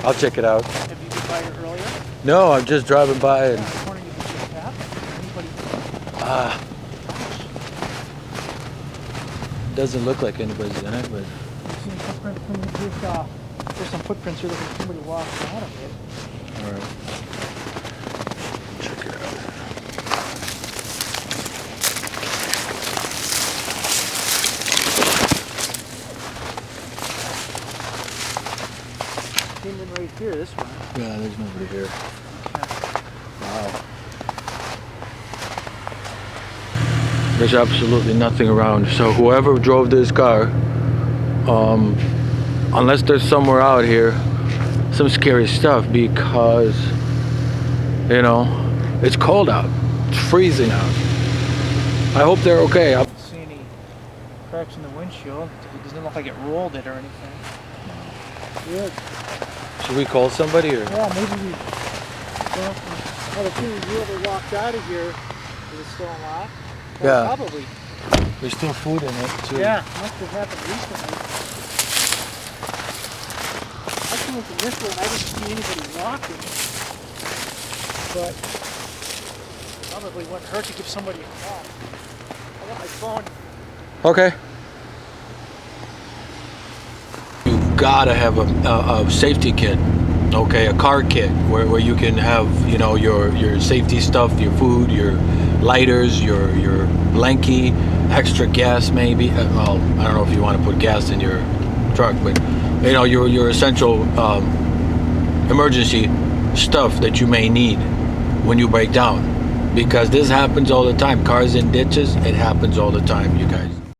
I'll check it out. Have you been by it earlier? No, I'm just driving by and Yeah, I was wondering if it just happened. Anybody? doesn't look like anybody's in it, but I've seen footprints coming through. There's some footprints here that somebody walked out of it. all right. Check it out. Came in right here, this one. Yeah, there's nobody here. Wow. There's absolutely nothing around. So whoever drove this car, unless there's somewhere out here, some scary stuff, because, you know, it's cold out. It's freezing out. I hope they're okay. I don't see any cracks in the windshield. It doesn't look like it rolled it or anything. Good. Should we call somebody or? Yeah, maybe we. Well, the two whoever walked out of here, is it still unlocked? Well, Yeah. probably. There's still food in it too. Yeah, must have happened recently. I came from this way and I didn't see anybody walking. But probably wouldn't hurt to give somebody a call. I got my phone. Okay. You've got to have a safety kit, okay, a car kit where you can have, you know, your safety stuff, your food, your lighters, your blankie, extra gas maybe. Well, I don't know if you want to put gas in your truck, but you know, your essential emergency stuff that you may need when you break down, because this happens all the time. Cars in ditches, it happens all the time, you guys.